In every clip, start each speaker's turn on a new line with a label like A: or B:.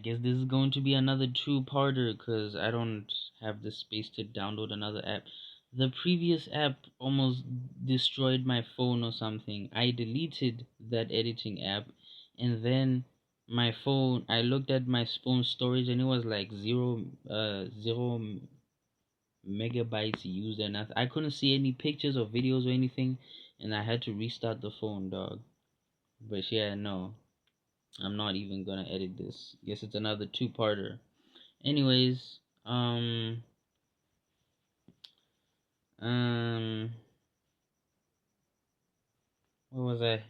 A: guess this is going to be another two-parter because I don't have the space to download another app. The previous app almost destroyed my phone or something. I deleted that editing app, and then my phone. I looked at my phone storage, and it was like zero megabytes used, and I couldn't see any pictures or videos or anything, and I had to restart the phone, dog. But yeah, no. I'm not even gonna edit this. Guess it's another two-parter. Anyways, um, what was I?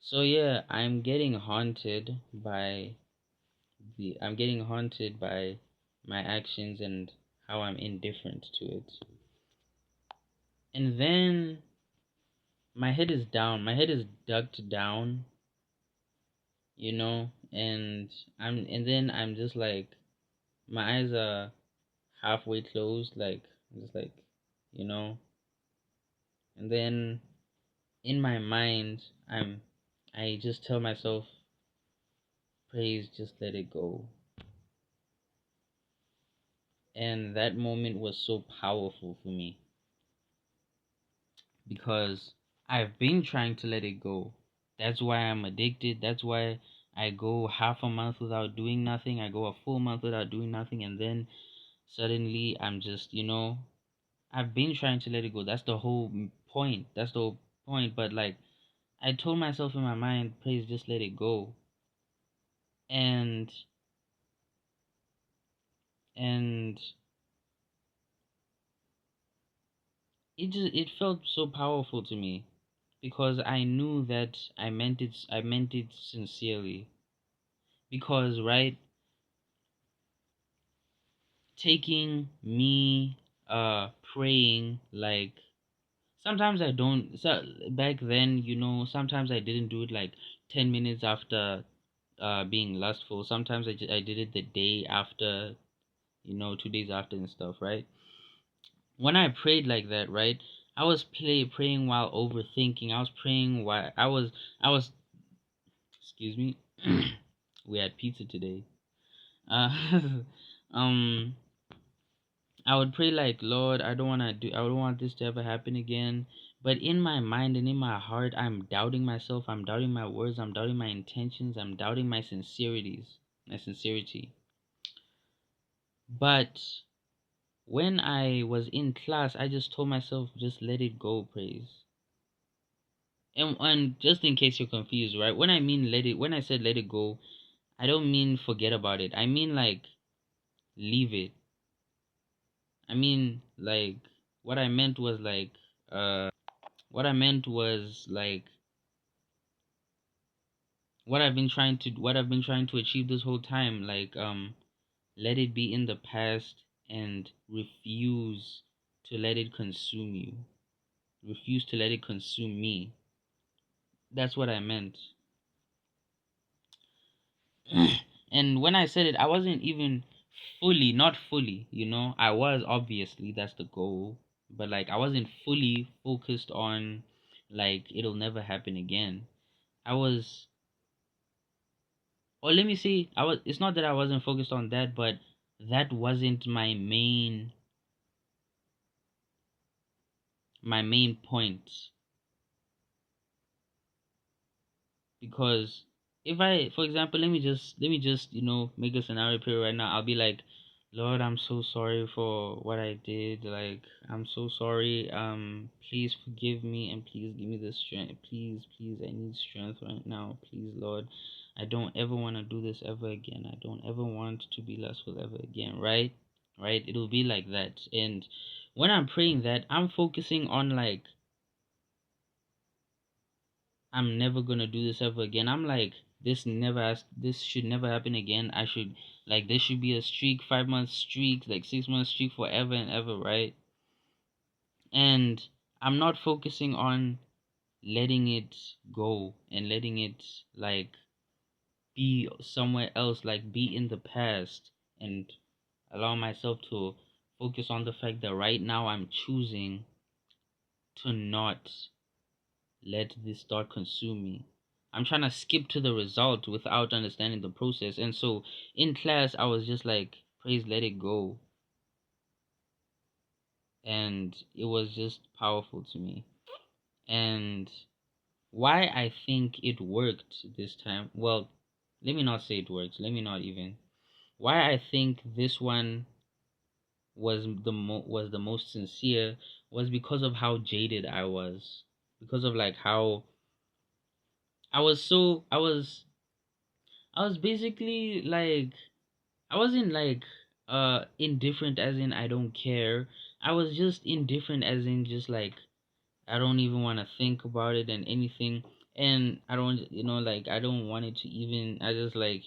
A: So yeah, I'm getting haunted by my actions and how I'm indifferent to it. And then my head is down. My head is ducked down, and then I'm just like my eyes are halfway closed, like just like you know, and then in my mind I just tell myself, praise, just let it go. And that moment was so powerful for me because I've been trying to let it go. That's why I'm addicted. That's why I go half a month without doing nothing. I go a full month without doing nothing, and then suddenly I'm just, I've been trying to let it go. That's the whole point. That's the whole point. But like I told myself in my mind, please just let it go. And and it felt so powerful to me because I knew that I meant it sincerely. Because right, taking me praying, like sometimes I don't, so back then, sometimes I didn't do it like 10 minutes after being lustful. Sometimes I did it the day after, 2 days after and stuff, right? When I prayed like that, right, I was praying while overthinking. I was praying while I was excuse me. We had pizza today. Uh, um, I would pray like, Lord, I don't want this to ever happen again. But in my mind and in my heart, I'm doubting myself. I'm doubting my words. I'm doubting my intentions. I'm doubting my sincerity. But when I was in class, I just told myself, just let it go, praise. And just in case you're confused, right? When I said let it go, I don't mean forget about it. I mean like leave it. I mean like what I meant was like what I meant was like what I've been trying to achieve this whole time, like let it be in the past and refuse to let it consume you. Refuse to let it consume me. That's what I meant. And when I said it, I wasn't even not fully, I was, obviously, that's the goal, but like I wasn't fully focused on like it'll never happen again. I was, or let me see, it's not that I wasn't focused on that, but that wasn't my main point. Because if I, for example, let me just make a scenario here right now. I'll be like, Lord, I'm so sorry for what I did. Like, I'm so sorry. Please forgive me and please give me the strength. Please, I need strength right now. Please, Lord, I don't ever want to do this ever again. I don't ever want to be lustful ever again. Right. It'll be like that. And when I'm praying that, I'm focusing on like I'm never gonna do this ever again. I'm like, this should never happen again. I should, like, there should be a streak, 5 month streak, like 6 month streak, forever and ever, right? And I'm not focusing on letting it go and letting it like be somewhere else, like be in the past, and allow myself to focus on the fact that right now I'm choosing to not let this thought consume me. I'm trying to skip to the result without understanding the process. And so in class, I was just like, praise, let it go. And it was just powerful to me. And why I think it worked this time, well, let me not say it worked. Let me not even. Why I think this one was the most sincere was because of how jaded I was. Because of like how I was basically like, I wasn't like indifferent as in I don't care. I was just indifferent as in just like I don't even want to think about it and anything. And I don't, like I don't want it to even. I just like,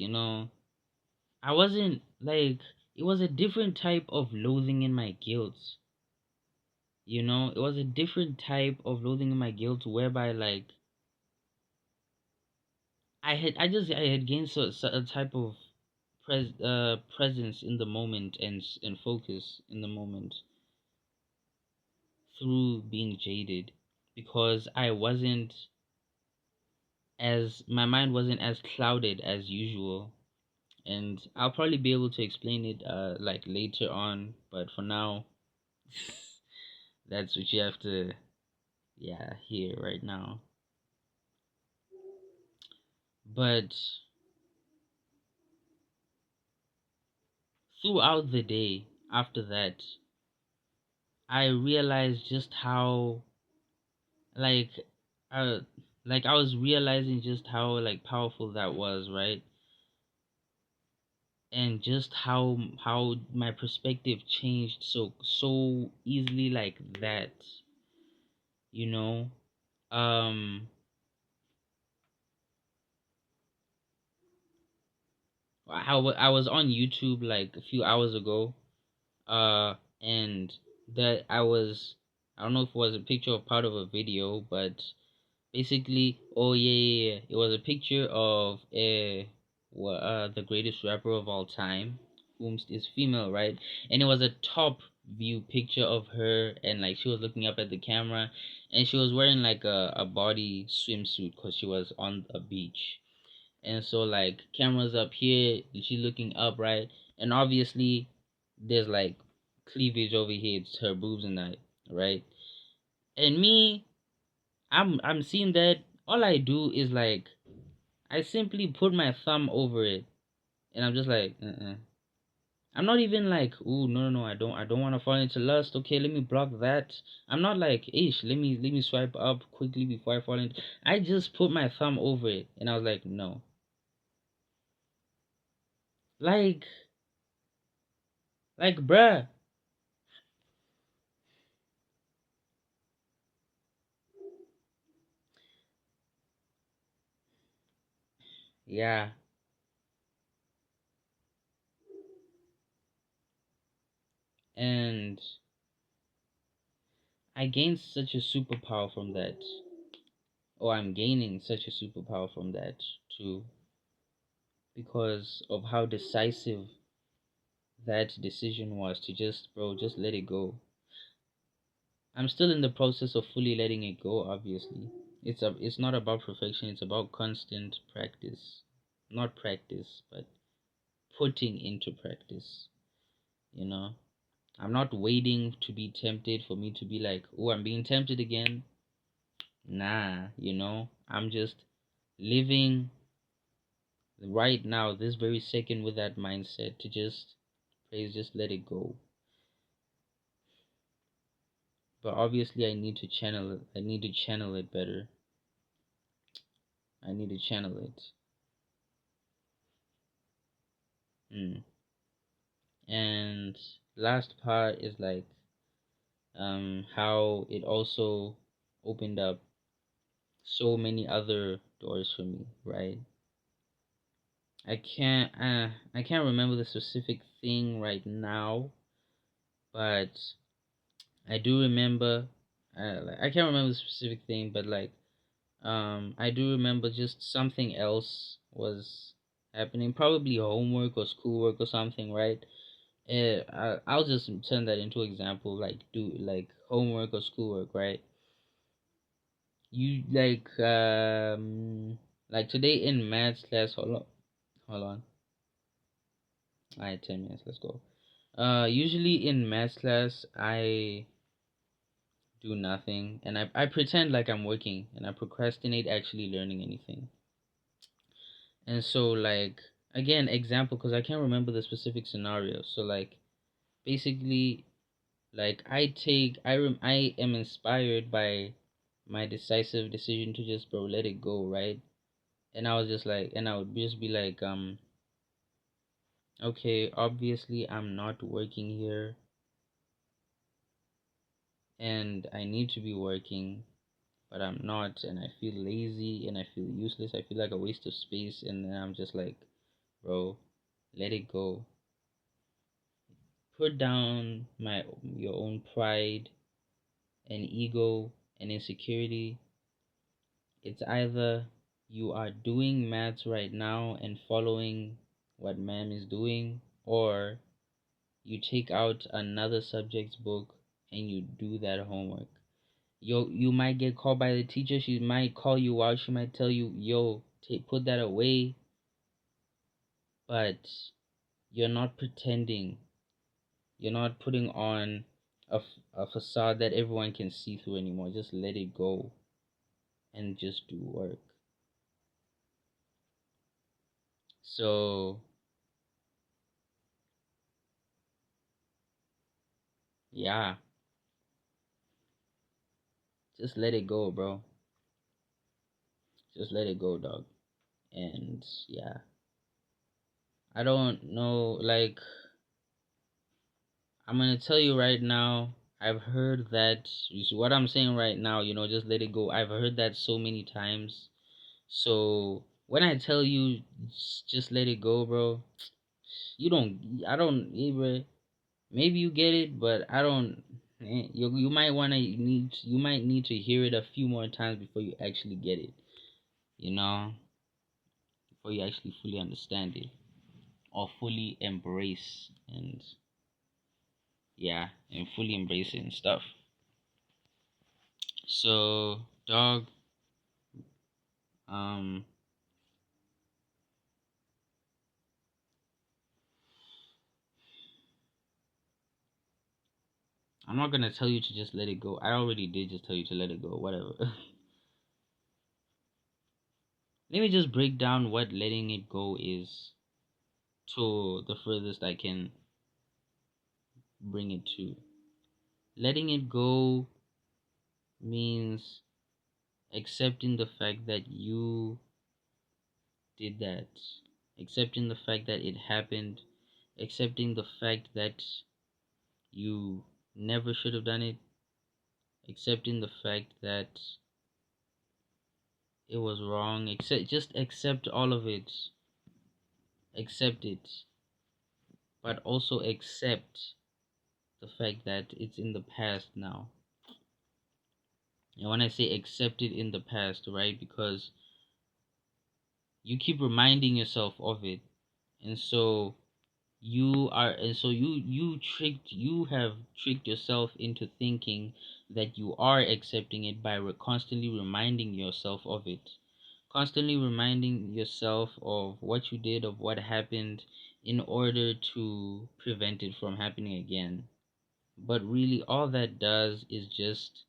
A: I wasn't like, it was a different type of loathing in my guilt. It was a different type of loathing in my guilt whereby like I had gained a type of presence in the moment and focus in the moment through being jaded, because my mind wasn't as clouded as usual. And I'll probably be able to explain it like later on, but for now that's what you have to, yeah, hear right now. But throughout the day after that, I realized just how like uh I was realizing just how like powerful that was, right? And just how my perspective changed so easily like that, you know. Um I was on YouTube like a few hours ago, and that I don't know if it was a picture or part of a video, but basically, oh yeah, yeah, yeah, it was a picture of the greatest rapper of all time, whom is female, right? And it was a top view picture of her, and like she was looking up at the camera, and she was wearing like a body swimsuit because she was on a beach. And so like cameras up here, she's looking up, right? And obviously there's like cleavage over here, it's her boobs and that, right? And me, I'm seeing that. All I do is like I simply put my thumb over it, and I'm just like, I'm not even like, ooh, no, no, no, I don't want to fall into lust. Okay, let me block that. I'm not like, ish, let me swipe up quickly before I fall into. I just put my thumb over it, and I was like, no, like, bruh, yeah. And I gained such a superpower from that, or I'm gaining such a superpower from that too, because of how decisive that decision was to just, bro, just let it go. I'm still in the process of fully letting it go, obviously. It's not about perfection, it's about constant practice. Not practice, but putting into practice, you know. I'm not waiting to be tempted for me to be like, oh, I'm being tempted again. Nah, I'm just living right now, this very second, with that mindset to just, please just let it go. But obviously I need to channel it. I need to channel it better. I need to channel it. Mm. And last part is like how it also opened up so many other doors for me, right? I can't remember the specific thing right now, but I do remember I can't remember the specific thing, but like I do remember just something else was happening, probably homework or schoolwork or something, right? I'll just turn that into example, like do like homework or schoolwork, right? You like Like today in maths class, hold on. Alright, 10 minutes. Let's go. Usually in maths class, I do nothing, and I pretend like I'm working, and I procrastinate actually learning anything. And so, like, again, example, because I can't remember the specific scenario. So, like, basically, like, I am inspired by my decisive decision to just, bro, let it go, right? And I was just like, and I would just be like, okay, obviously I'm not working here, and I need to be working, but I'm not, and I feel lazy, and I feel useless. I feel like a waste of space, and then I'm just like, bro, let it go. Put down your own pride and ego and insecurity. It's either you are doing maths right now and following what ma'am is doing, or you take out another subject's book and you do that homework. You might get called by the teacher. She might call you out. She might tell you, "Yo, put that away." But you're not pretending. You're not putting on a facade that everyone can see through anymore. Just let it go and just do work. So, yeah, just let it go, bro. Just let it go, dog. And yeah, I don't know. Like, I'm gonna tell you right now. I've heard that. You see what I'm saying right now. Just let it go. I've heard that so many times. So when I tell you, just let it go, bro. You don't. I don't. Bro, maybe you get it, but I don't. You might need. You might need to hear it a few more times before you actually get it. You know, before you actually fully understand it or fully embrace and yeah, and fully embrace it and stuff. So, dog, um, I'm not gonna tell you to just let it go. I already did just tell you to let it go. Whatever. Let me just break down what letting it go is to the furthest I can bring it to. Letting it go means accepting the fact that you did that, accepting the fact that it happened, accepting the fact that you never should have done it, accepting the fact that it was wrong. Just accept all of it. Accept it, but also accept the fact that it's in the past now. And when I say accept it in the past, right? Because you keep reminding yourself of it. And so you have tricked yourself into thinking that you are accepting it by constantly reminding yourself of it, constantly reminding yourself of what you did, of what happened, in order to prevent it from happening again. But really all that does is just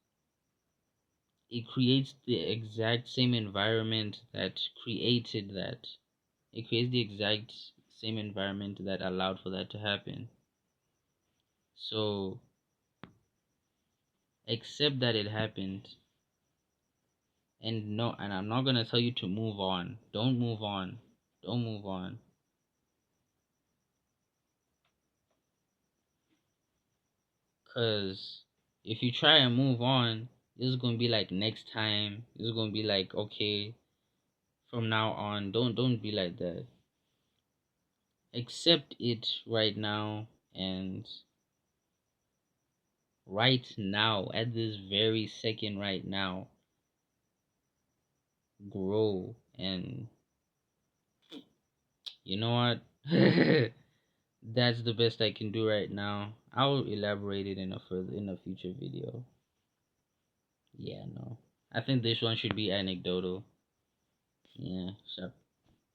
A: it creates the exact same environment that created that. It creates the exact same environment that allowed for that to happen. So accept that it happened, and no, and I'm not gonna tell you to move on. Don't move on. Don't move on. Cause if you try and move on, this is gonna be like next time. This is gonna be like, okay, from now on. Don't be like that. Accept it right now, and right now, at this very second right now, grow. And you know what? That's the best I can do right now. I will elaborate it in a future video. Yeah, no. I think this one should be anecdotal. Yeah, sure.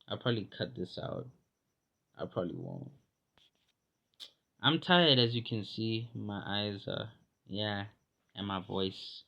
A: I'll probably cut this out. I probably won't. I'm tired, as you can see. My eyes are, yeah, and my voice.